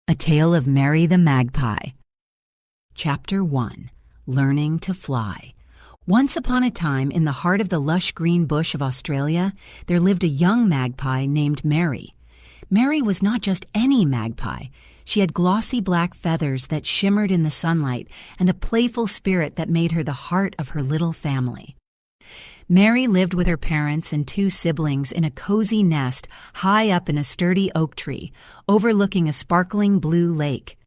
A Tale of Merri the Magpie. Chapter 1. Learning to Fly. Once upon a time, in the heart of the lush green bush of Australia, there lived a young magpie named Merri. Merri was not just any magpie. She had glossy black feathers that shimmered in the sunlight and a playful spirit that made her the heart of her little family. Merri lived with her parents and two siblings in a cozy nest high up in a sturdy oak tree, overlooking a sparkling blue lake.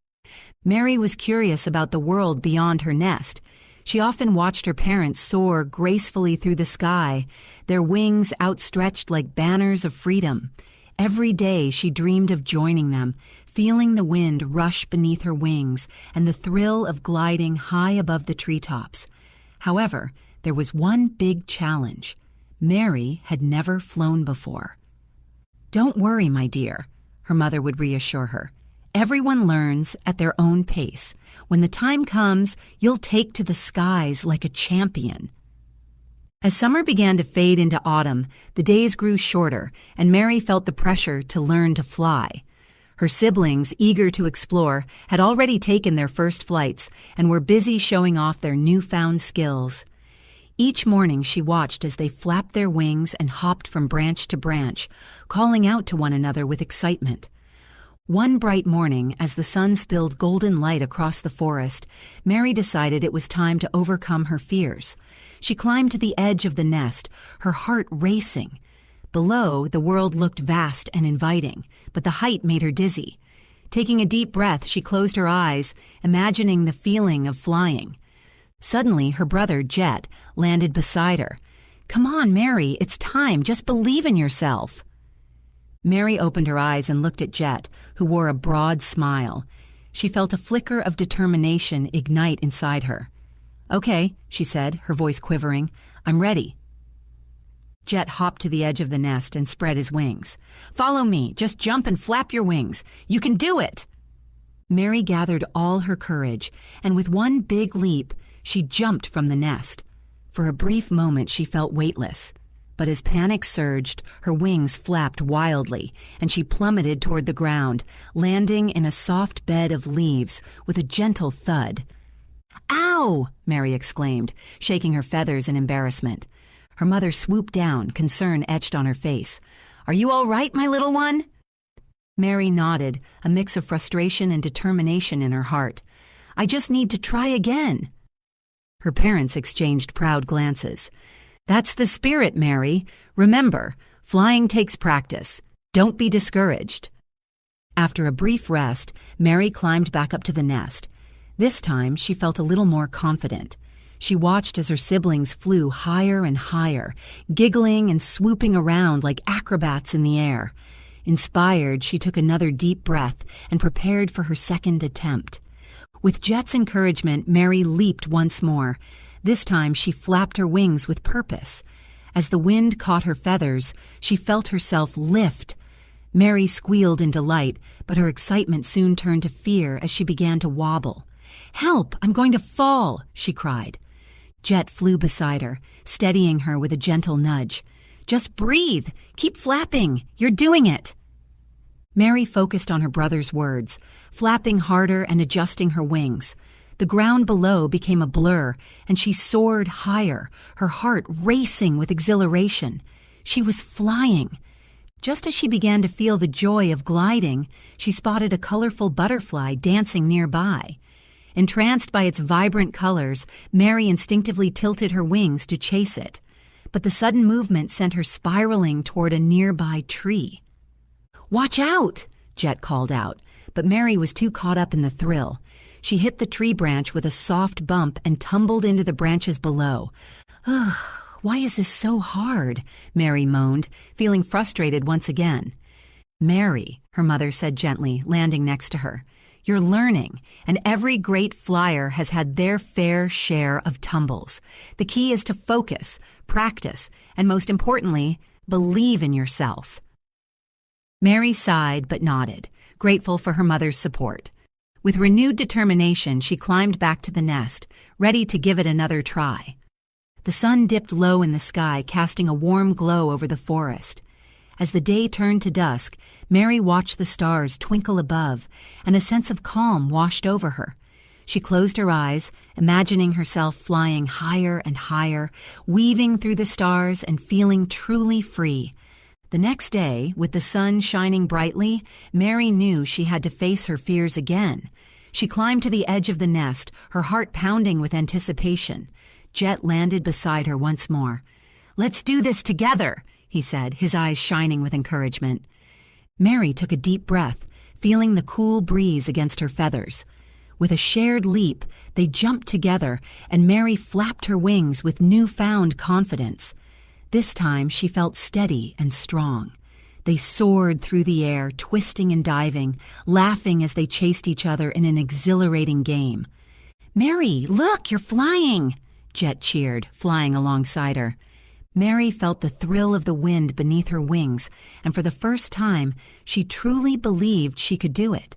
Merri was curious about the world beyond her nest. She often watched her parents soar gracefully through the sky, their wings outstretched like banners of freedom. Every day she dreamed of joining them, feeling the wind rush beneath her wings and the thrill of gliding high above the treetops. However, there was one big challenge. Merri had never flown before. "Don't worry, my dear," her mother would reassure her. "Everyone learns at their own pace. When the time comes, you'll take to the skies like a champion." As summer began to fade into autumn, the days grew shorter, and Merri felt the pressure to learn to fly. Her siblings, eager to explore, had already taken their first flights and were busy showing off their newfound skills. Each morning she watched as they flapped their wings and hopped from branch to branch, calling out to one another with excitement. One bright morning, as the sun spilled golden light across the forest, Merri decided it was time to overcome her fears. She climbed to the edge of the nest, her heart racing. Below, the world looked vast and inviting, but the height made her dizzy. Taking a deep breath, she closed her eyes, imagining the feeling of flying. Suddenly, her brother, Jet, landed beside her. "Come on, Merri, it's time. Just believe in yourself." Merri opened her eyes and looked at Jet, who wore a broad smile. She felt a flicker of determination ignite inside her. "Okay," she said, her voice quivering. "I'm ready." Jet hopped to the edge of the nest and spread his wings. "Follow me. Just jump and flap your wings. You can do it!" Merri gathered all her courage, and with one big leap, she jumped from the nest. For a brief moment she felt weightless, but as panic surged, her wings flapped wildly, and she plummeted toward the ground, landing in a soft bed of leaves with a gentle thud. "Ow!" Merri exclaimed, shaking her feathers in embarrassment. Her mother swooped down, concern etched on her face. "Are you all right, my little one?" Merri nodded, a mix of frustration and determination in her heart. "I just need to try again." Her parents exchanged proud glances. "That's the spirit, Merri. Remember, flying takes practice. Don't be discouraged." After a brief rest, Merri climbed back up to the nest. This time, she felt a little more confident. She watched as her siblings flew higher and higher, giggling and swooping around like acrobats in the air. Inspired, she took another deep breath and prepared for her second attempt. With Jet's encouragement, Merri leaped once more. This time she flapped her wings with purpose. As the wind caught her feathers, she felt herself lift. Merri squealed in delight, but her excitement soon turned to fear as she began to wobble. "Help! I'm going to fall!" she cried. Jet flew beside her, steadying her with a gentle nudge. "Just breathe! Keep flapping! You're doing it!" Merri focused on her brother's words, flapping harder and adjusting her wings. The ground below became a blur, and she soared higher, her heart racing with exhilaration. She was flying. Just as she began to feel the joy of gliding, she spotted a colorful butterfly dancing nearby. Entranced by its vibrant colors, Merri instinctively tilted her wings to chase it. But the sudden movement sent her spiraling toward a nearby tree. "Watch out!" Jet called out, but Merri was too caught up in the thrill. She hit the tree branch with a soft bump and tumbled into the branches below. "Ugh, why is this so hard?" Merri moaned, feeling frustrated once again. "Merri," her mother said gently, landing next to her, "you're learning, and every great flyer has had their fair share of tumbles. The key is to focus, practice, and most importantly, believe in yourself." Merri sighed but nodded, grateful for her mother's support. With renewed determination, she climbed back to the nest, ready to give it another try. The sun dipped low in the sky, casting a warm glow over the forest. As the day turned to dusk, Merri watched the stars twinkle above, and a sense of calm washed over her. She closed her eyes, imagining herself flying higher and higher, weaving through the stars and feeling truly free. The next day, with the sun shining brightly, Merri knew she had to face her fears again. She climbed to the edge of the nest, her heart pounding with anticipation. Jet landed beside her once more. "Let's do this together," he said, his eyes shining with encouragement. Merri took a deep breath, feeling the cool breeze against her feathers. With a shared leap, they jumped together, and Merri flapped her wings with newfound confidence. This time she felt steady and strong. They soared through the air, twisting and diving, laughing as they chased each other in an exhilarating game. "Merri, look, you're flying!" Jet cheered, flying alongside her. Merri felt the thrill of the wind beneath her wings, and for the first time, she truly believed she could do it.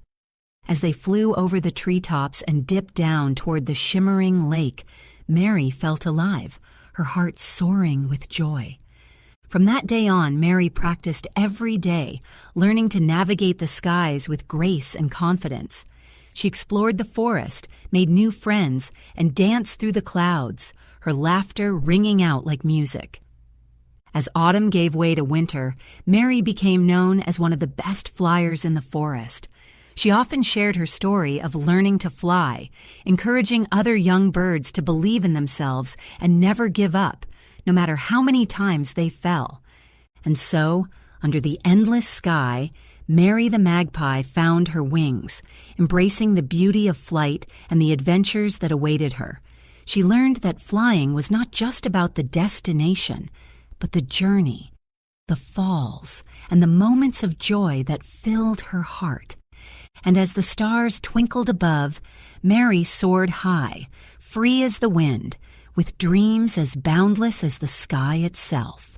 As they flew over the treetops and dipped down toward the shimmering lake, Merri felt alive, her heart soaring with joy. From that day on, Merri practiced every day, learning to navigate the skies with grace and confidence. She explored the forest, made new friends, and danced through the clouds, her laughter ringing out like music. As autumn gave way to winter, Merri became known as one of the best flyers in the forest. She often shared her story of learning to fly, encouraging other young birds to believe in themselves and never give up, no matter how many times they fell. And so, under the endless sky, Merri the Magpie found her wings, embracing the beauty of flight and the adventures that awaited her. She learned that flying was not just about the destination, but the journey, the falls, and the moments of joy that filled her heart. And as the stars twinkled above, Merri soared high, free as the wind, with dreams as boundless as the sky itself.